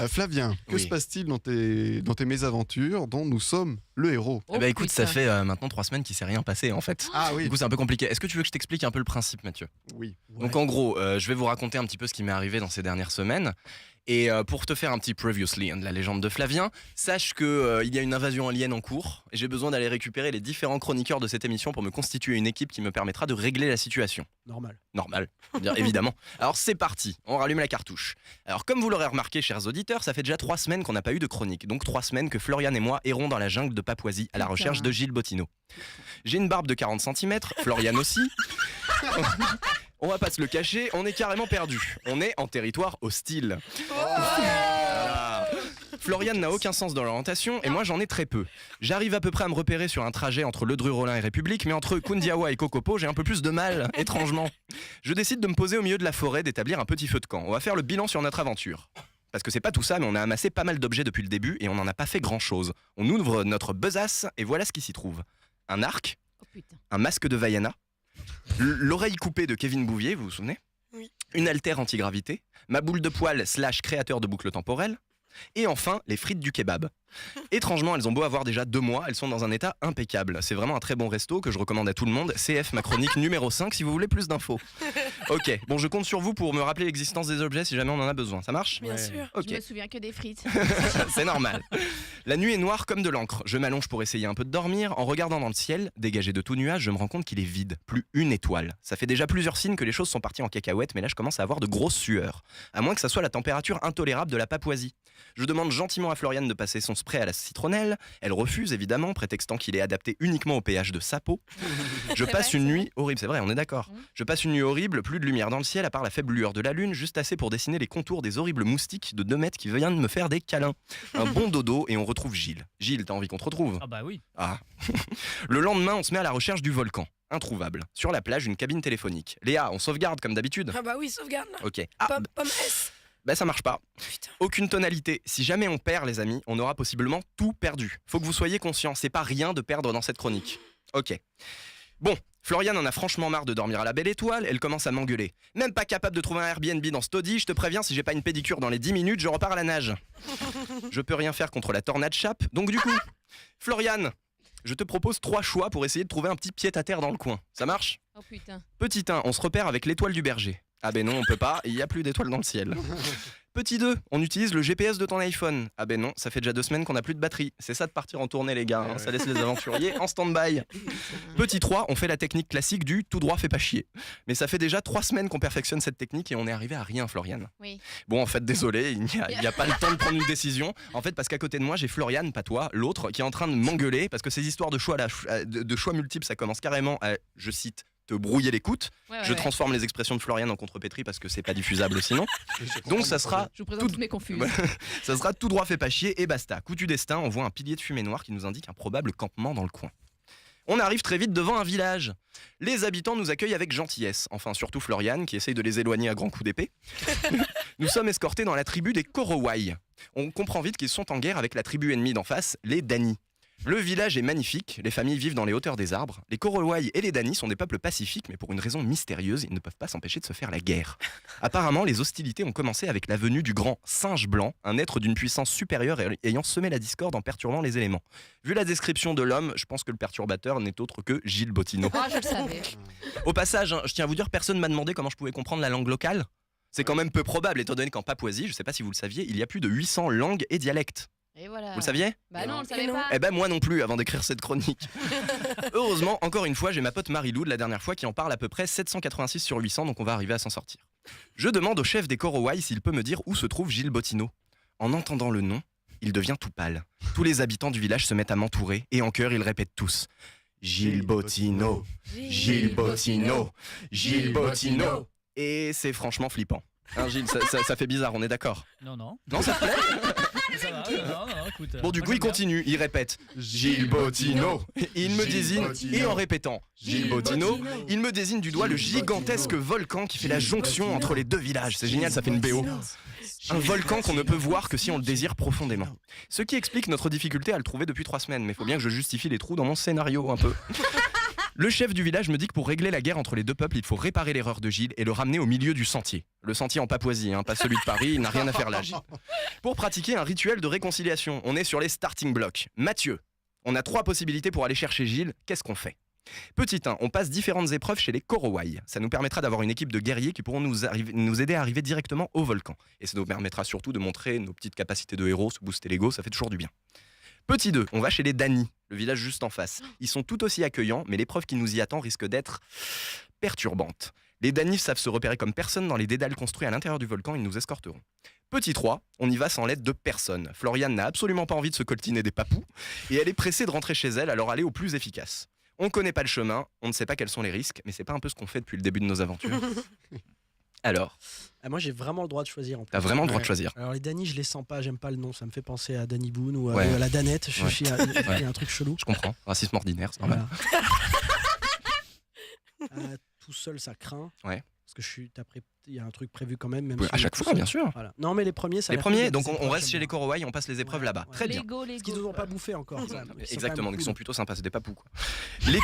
Flavien, que Oui. se passe-t-il dans tes mésaventures dont nous sommes le héros? Eh ben écoute, ça fait maintenant 3 semaines qu'il s'est rien passé en fait. Ah oui, Du coup, c'est un peu compliqué. Est-ce que tu veux que je t'explique un peu le principe, Mathieu? oui. Donc en gros, je vais vous raconter un petit peu ce qui m'est arrivé dans ces dernières semaines. Et pour te faire un petit previously de la légende de Flavien, sache que il y a une invasion alien en cours et j'ai besoin d'aller récupérer les différents chroniqueurs de cette émission pour me constituer une équipe qui me permettra de régler la situation. Normal, bien évidemment. Alors c'est parti, on rallume la cartouche. Alors comme vous l'aurez remarqué, chers auditeurs, ça fait déjà 3 semaines qu'on n'a pas eu de chronique. Donc 3 semaines que Florian et moi errons dans la jungle de Papouasie à la recherche de Gilles Bottineau. J'ai une barbe de 40 cm, Florian aussi. On va pas se le cacher, on est carrément perdu. On est en territoire hostile. Voilà. Florian n'a aucun sens dans l'orientation et moi j'en ai très peu. J'arrive à peu près à me repérer sur un trajet entre Le Dru-Rollin et République, mais entre Kundiawa et Kokopo, j'ai un peu plus de mal, étrangement. Je décide de me poser au milieu de la forêt, d'établir un petit feu de camp. On va faire le bilan sur notre aventure. Parce que c'est pas tout ça, mais on a amassé pas mal d'objets depuis le début et on n'en a pas fait grand chose. On ouvre notre besace et voilà ce qui s'y trouve. Un arc, un masque de Vaiana, l'oreille coupée de Kevin Bouvier, vous vous souvenez? Oui. Une haltère anti-gravité, ma boule de poil / créateur de boucles temporelles, et enfin les frites du kebab. Étrangement, elles ont beau avoir déjà 2 mois, elles sont dans un état impeccable. C'est vraiment un très bon resto que je recommande à tout le monde. CF, ma chronique numéro 5 si vous voulez plus d'infos. Ok, bon je compte sur vous pour me rappeler l'existence des objets si jamais on en a besoin. Ça marche? Bien sûr. Ok. Je me souviens que des frites. C'est normal. La nuit est noire comme de l'encre. Je m'allonge pour essayer un peu de dormir. En regardant dans le ciel, dégagé de tout nuage, je me rends compte qu'il est vide. Plus une étoile. Ça fait déjà plusieurs signes que les choses sont parties en cacahuète, mais là je commence à avoir de grosses sueurs. À moins que ça soit la température intolérable de la Papouasie. Je demande gentiment à Florian de passer son spray à la citronnelle. Elle refuse évidemment, prétextant qu'il est adapté uniquement au pH de sa peau. Je passe une nuit horrible, c'est vrai, on est d'accord. Je passe une nuit horrible, plus de lumière dans le ciel à part la faible lueur de la lune, juste assez pour dessiner les contours des horribles moustiques de 2 mètres qui viennent me faire des câlins. Un bon dodo et on retrouve Gilles. Gilles, t'as envie qu'on te retrouve? Ah bah oui. Ah. Le lendemain, on se met à la recherche du volcan. Introuvable. Sur la plage, une cabine téléphonique. Léa, on sauvegarde comme d'habitude? Ah bah oui, sauvegarde là. Ok. Ah, Pomme S. bah ça marche pas. Putain. Aucune tonalité. Si jamais on perd, les amis, on aura possiblement tout perdu. Faut que vous soyez conscients, c'est pas rien de perdre dans cette chronique. Ok. Bon, Florian en a franchement marre de dormir à la belle étoile, elle commence à m'engueuler. Même pas capable de trouver un Airbnb dans ce taudis, je te préviens, si j'ai pas une pédicure dans les 10 minutes, je repars à la nage. Je peux rien faire contre la tornade chape, donc du coup, Florian, je te propose 3 choix pour essayer de trouver un petit pied-à-terre dans le coin. Ça marche? Oh putain. Petit 1, on se repère avec l'étoile du berger. Ah ben non, on peut pas, il y a plus d'étoiles dans le ciel. Petit 2, on utilise le GPS de ton iPhone. Ah ben non, ça fait déjà 2 semaines qu'on a plus de batterie. C'est ça de partir en tournée les gars, hein. Ça laisse les aventuriers en stand-by. Petit 3, on fait la technique classique du tout droit fait pas chier. Mais ça fait déjà 3 semaines qu'on perfectionne cette technique et on est arrivé à rien, Florian. Oui. Bon, en fait, désolé, il n'y a pas le temps de prendre une décision. En fait, parce qu'à côté de moi, j'ai Florian, pas toi, l'autre, qui est en train de m'engueuler parce que ces histoires de choix, de choix multiples, ça commence carrément à, je cite, te brouiller l'écoute. Je transforme les expressions de Florian en contrepétrie parce que c'est pas diffusable sinon. Donc ça sera Je vous présente toutes mes confuses. ça sera tout droit fait pas chier et basta. Coup du destin, on voit un pilier de fumée noire qui nous indique un probable campement dans le coin. On arrive très vite devant un village. Les habitants nous accueillent avec gentillesse. Enfin, surtout Florian, qui essaye de les éloigner à grands coups d'épée. Nous sommes escortés dans la tribu des Korowai. On comprend vite qu'ils sont en guerre avec la tribu ennemie d'en face, les Dani. Le village est magnifique, les familles vivent dans les hauteurs des arbres. Les Korowai et les Dani sont des peuples pacifiques, mais pour une raison mystérieuse, ils ne peuvent pas s'empêcher de se faire la guerre. Apparemment, les hostilités ont commencé avec la venue du grand singe blanc, un être d'une puissance supérieure ayant semé la discorde en perturbant les éléments. Vu la description de l'homme, je pense que le perturbateur n'est autre que Gilles Bottineau. Ah, je le savais. Au passage, je tiens à vous dire, personne m'a demandé comment je pouvais comprendre la langue locale. C'est quand même peu probable, étant donné qu'en Papouasie, je sais pas si vous le saviez, il y a plus de 800 langues et dialectes. Et voilà. Vous le saviez? Bah non, on le savait non. pas. Eh ben moi non plus avant d'écrire cette chronique. Heureusement, encore une fois, j'ai ma pote Marie-Lou de la dernière fois qui en parle à peu près 786 sur 800, donc on va arriver à s'en sortir. Je demande au chef des Korowai s'il peut me dire où se trouve Gilles Bottineau. En entendant le nom, il devient tout pâle. Tous les habitants du village se mettent à m'entourer et en chœur ils répètent tous Gilles Bottineau, Gilles Bottineau, Gilles Bottineau. Et c'est franchement flippant. Hein, Gilles, ça fait bizarre, on est d'accord? Non, non. Non, ça te plaît? Ça va, non, écoute. Bon, du coup, il continue, il répète Gilles Bottineau. Et il me désigne, et en répétant Gilles Bottineau, il me désigne du doigt le gigantesque volcan qui fait la jonction entre les 2 villages. C'est génial, ça fait une BO. Un volcan qu'on ne peut voir que si on le désire profondément. Ce qui explique notre difficulté à le trouver depuis 3 semaines. Mais il faut bien que je justifie les trous dans mon scénario un peu. Le chef du village me dit que pour régler la guerre entre les deux peuples, il faut réparer l'erreur de Gilles et le ramener au milieu du sentier. Le sentier en Papouasie, pas celui de Paris, il n'a rien à faire là, Gilles. Pour pratiquer un rituel de réconciliation, on est sur les starting blocks. Mathieu, on a 3 possibilités pour aller chercher Gilles, qu'est-ce qu'on fait ? Petit 1, on passe différentes épreuves chez les Korowai. Ça nous permettra d'avoir une équipe de guerriers qui pourront nous aider à arriver directement au volcan. Et ça nous permettra surtout de montrer nos petites capacités de héros, se booster l'ego, ça fait toujours du bien. Petit 2, on va chez les Dani, le village juste en face. Ils sont tout aussi accueillants, mais l'épreuve qui nous y attend risque d'être perturbante. Les Dani savent se repérer comme personne dans les dédales construits à l'intérieur du volcan, ils nous escorteront. Petit 3, on y va sans l'aide de personne. Floriane n'a absolument pas envie de se coltiner des papous, et elle est pressée de rentrer chez elle, alors aller au plus efficace. On ne connaît pas le chemin, on ne sait pas quels sont les risques, mais c'est pas un peu ce qu'on fait depuis le début de nos aventures. Alors, Moi, j'ai vraiment le droit de choisir. En plus. t'as vraiment le droit de Ouais. choisir. Alors les Dany, je les sens pas, j'aime pas le nom, ça me fait penser à Danny Boone ou à, Ouais. ou à la Danette. Ouais. Il y a un truc chelou. Je comprends, racisme ordinaire, c'est normal. Voilà. Tout seul, ça craint. Ouais. Parce que il y a un truc prévu quand même. Oui, à chaque fois, bien sûr. Voilà. Non, mais les premiers, ça. a Les l'air premiers, cool, il y a donc des on épreuves, reste chez j'aime les bien. Korowai, on passe les épreuves Ouais, là-bas. ouais. Très bien. Lego. Parce qu'ils nous ont pas bouffé encore. ça. Ils sont quand Exactement, même donc ils sont cool. plutôt sympas, c'est des papous quoi. Les,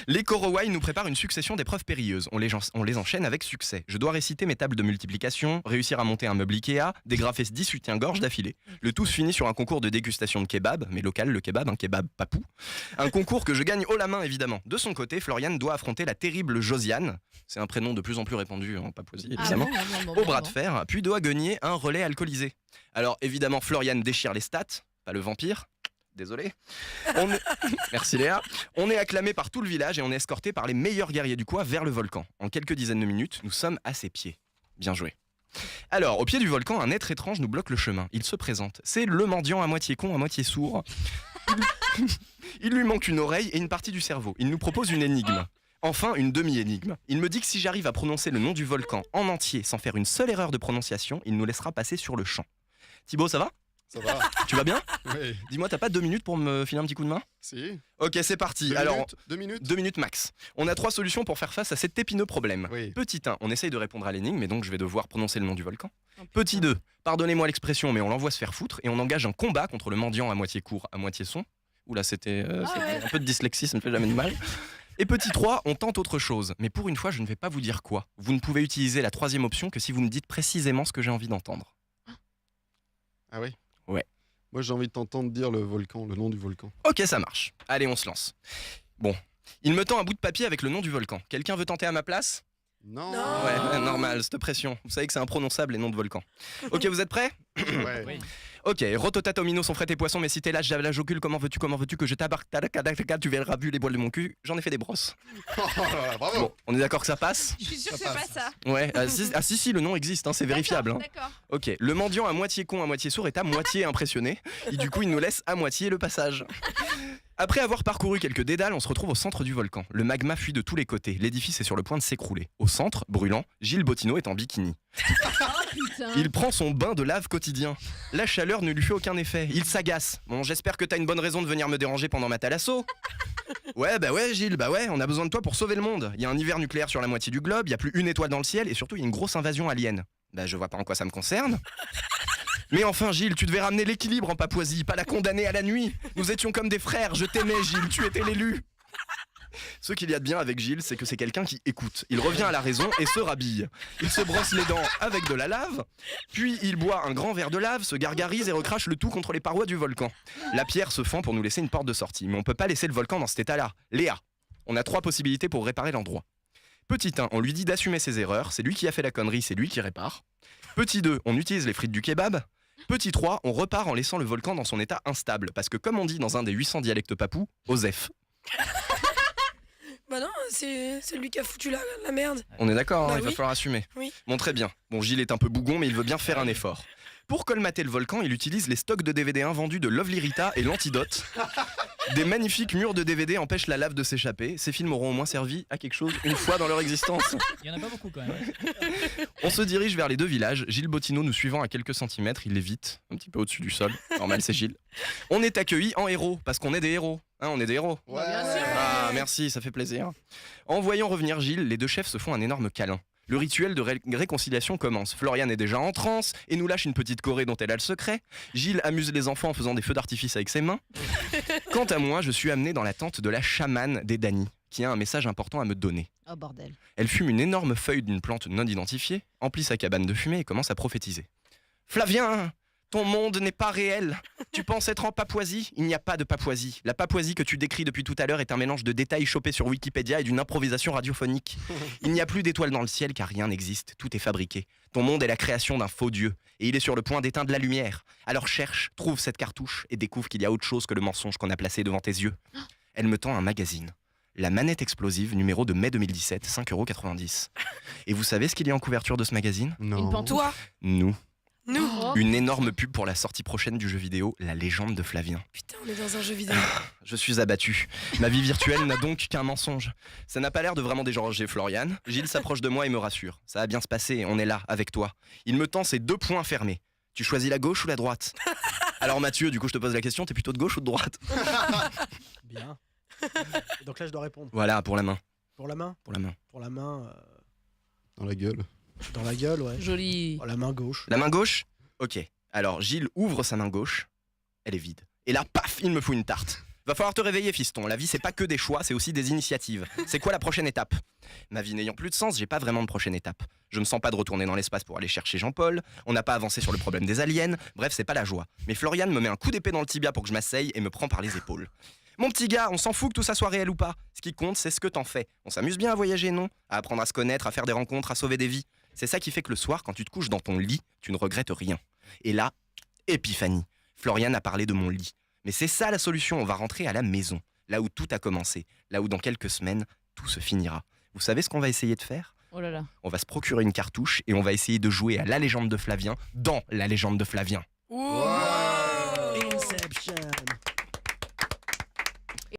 les Korowai nous préparent une succession d'épreuves périlleuses. On les enchaîne avec succès. Je dois réciter mes tables de multiplication, réussir à monter un meuble Ikea, dégrafer 10 soutiens-gorge d'affilée. Le tout se finit sur un concours de dégustation de kebab, mais local, le kebab, un kebab papou. Un concours que je gagne haut la main évidemment. De son côté, Floriane doit affronter la terrible Josiane. C'est un prénom de plus en plus répandu en Papouasie, évidemment. Au bras de fer, puis doit gagner un relais alcoolisé. Alors évidemment, Floriane déchire les stats, pas le vampire. Désolé. Merci Léa. On est acclamé par tout le village et on est escorté par les meilleurs guerriers du coin vers le volcan. En quelques dizaines de minutes, nous sommes à ses pieds. Bien joué. Alors, au pied du volcan, un être étrange nous bloque le chemin. Il se présente. C'est le mendiant à moitié con, à moitié sourd. Il lui manque une oreille et une partie du cerveau. Il nous propose une énigme. Enfin, une demi-énigme. Il me dit que si j'arrive à prononcer le nom du volcan en entier sans faire une seule erreur de prononciation, il nous laissera passer sur le champ. Thibaut, ça va ? Ça va. Tu vas bien ? Oui. Dis-moi, t'as pas 2 minutes pour me filer un petit coup de main ? Si. Ok, c'est parti. 2 Alors, minutes 2 minutes 2 minutes max. On a 3 solutions pour faire face à cet épineux problème. Oui. Petit 1, on essaye de répondre à l'énigme, et donc je vais devoir prononcer le nom du volcan. Petit 2, pardonnez-moi l'expression, mais on l'envoie se faire foutre, et on engage un combat contre le mendiant à moitié court, à moitié son. Oula, c'était ouais. un peu de dyslexie, ça me fait jamais de mal. Et petit 3, on tente autre chose, mais pour une fois, je ne vais pas vous dire quoi. Vous ne pouvez utiliser la 3e option que si vous me dites précisément ce que j'ai envie d'entendre. Ah oui Ouais. Moi j'ai envie de t'entendre dire le volcan, le nom du volcan. Ok, ça marche. Allez, on se lance. Bon, il me tend un bout de papier avec le nom du volcan. Quelqu'un veut tenter à ma place ? Non. Ouais, normal, cette pression. Vous savez que c'est imprononçable les noms de volcans. Ok, vous êtes prêts ? Ouais. Oui. Ok, rototatomino son frais tes poissons, mais si t'es là, j'avais jocule, comment veux-tu que je t'abarque, tu verras vu les boils de mon cul, j'en ai fait des brosses. Oh là là, bravo. Bon, on est d'accord que ça passe ? Je suis sûre que c'est Ça pas passe. ça. Ouais, si, le nom existe, c'est vérifiable. Hein. D'accord. Ok, le mendiant à moitié con, à moitié sourd est à moitié impressionné, et du coup il nous laisse à moitié le passage. Après avoir parcouru quelques dédales, on se retrouve au centre du volcan. Le magma fuit de tous les côtés, l'édifice est sur le point de s'écrouler. Au centre, brûlant, Gilles Bottineau est en bikini. Oh putain. Il prend son bain de lave quotidien. La chaleur ne lui fait aucun effet, il s'agace. Bon, j'espère que t'as une bonne raison de venir me déranger pendant ma thalasso. Ouais, bah ouais Gilles, bah ouais, on a besoin de toi pour sauver le monde. Il y a un hiver nucléaire sur la moitié du globe, il y a plus une étoile dans le ciel, et surtout il y a une grosse invasion alien. Bah je vois pas en quoi ça me concerne. Mais enfin Gilles, tu devais ramener l'équilibre en Papouasie, pas la condamner à la nuit. Nous étions comme des frères, je t'aimais Gilles, tu étais l'élu. Ce qu'il y a de bien avec Gilles, c'est que c'est quelqu'un qui écoute. Il revient à la raison et se rhabille. Il se brosse les dents avec de la lave, puis il boit un grand verre de lave, se gargarise et recrache le tout contre les parois du volcan. La pierre se fend pour nous laisser une porte de sortie, mais on peut pas laisser le volcan dans cet état-là. Léa, on a 3 possibilités pour réparer l'endroit. Petit 1, on lui dit d'assumer ses erreurs, c'est lui qui a fait la connerie, c'est lui qui répare. Petit 2, on utilise les frites du kebab. Petit 3, on repart en laissant le volcan dans son état instable, parce que comme on dit dans un des 800 dialectes papous, Osef. Bah non, c'est lui qui a foutu la merde. On est d'accord, Bah il va oui. falloir assumer. Oui. Bon, très bien. Bon, Gilles est un peu bougon, mais il veut bien faire un effort. Pour colmater le volcan, il utilise les stocks de DVD invendus de Lovely Rita et l'Antidote. Des magnifiques murs de DVD empêchent la lave de s'échapper. Ces films auront au moins servi à quelque chose une fois dans leur existence. Il y en a pas beaucoup quand même. On se dirige vers les 2 villages. Gilles Bottineau nous suivant à quelques centimètres, il l'évite, un petit peu au-dessus du sol. Normal, c'est Gilles. On est accueillis en héros, parce qu'on est des héros. Hein, on est des héros. Ouais. Bien sûr. Ah, merci, ça fait plaisir. En voyant revenir Gilles, les 2 chefs se font un énorme câlin. Le rituel de réconciliation commence. Floriane est déjà en transe et nous lâche une petite choré dont elle a le secret. Gilles amuse les enfants en faisant des feux d'artifice avec ses mains. Quant à moi, je suis amené dans la tente de la chamane des Dany. qui a un message important à me donner. Oh bordel. Elle fume une énorme feuille d'une plante non identifiée, emplit sa cabane de fumée et commence à prophétiser. Flavien, ton monde n'est pas réel. Tu penses être en Papouasie? Il n'y a pas de Papouasie. La Papouasie que tu décris depuis tout à l'heure est un mélange de détails chopés sur Wikipédia et d'une improvisation radiophonique. Il n'y a plus d'étoiles dans le ciel car rien n'existe. Tout est fabriqué. Ton monde est la création d'un faux dieu et il est sur le point d'éteindre la lumière. Alors cherche, trouve cette cartouche et découvre qu'il y a autre chose que le mensonge qu'on a placé devant tes yeux. Elle me tend un magazine. La manette explosive, numéro de mai 2017, 5,90 €. Et vous savez ce qu'il y a en couverture de ce magazine? Non. Une pantoufle. Toi, Nous. nous. Oh. Une énorme pub pour la sortie prochaine du jeu vidéo La Légende de Flavien. Putain, on est dans un jeu vidéo. Je suis abattu. Ma vie virtuelle n'a donc qu'un mensonge. Ça n'a pas l'air de vraiment déranger Florian. Gilles s'approche de moi et me rassure. Ça va bien se passer, on est là, avec toi. Il me tend ses 2 poings fermés. Tu choisis la gauche ou la droite? Alors Mathieu, du coup je te pose la question, t'es plutôt de gauche ou de droite? Bien. Et donc là, je dois répondre. Voilà, pour la main. Pour la main Pour la main. Pour la main, Dans la gueule. dans la gueule, ouais. Joli. Oh, la main gauche. La main gauche? Ok. Alors Gilles ouvre sa main gauche. Elle est vide. Et là, paf, il me fout une tarte. Va falloir te réveiller, fiston. La vie, c'est pas que des choix, c'est aussi des initiatives. C'est quoi la prochaine étape? Ma vie n'ayant plus de sens, j'ai pas vraiment de prochaine étape. Je me sens pas de retourner dans l'espace pour aller chercher Jean-Paul. On n'a pas avancé sur le problème des aliens. Bref, c'est pas la joie. Mais Florian me met un coup d'épée dans le tibia pour que je m'asseye et me prend par les épaules. Mon petit gars, on s'en fout que tout ça soit réel ou pas. Ce qui compte, c'est ce que t'en fais. On s'amuse bien à voyager, non? À apprendre à se connaître, à faire des rencontres, à sauver des vies. C'est ça qui fait que le soir, quand tu te couches dans ton lit, tu ne regrettes rien. Et là, épiphanie. Florian a parlé de mon lit. Mais c'est ça la solution, on va rentrer à la maison. Là où tout a commencé. Là où dans quelques semaines, tout se finira. Vous savez ce qu'on va essayer de faire? Oh là là. On va se procurer une cartouche et on va essayer de jouer à La Légende de Flavien dans La Légende de Flavien. Ouh.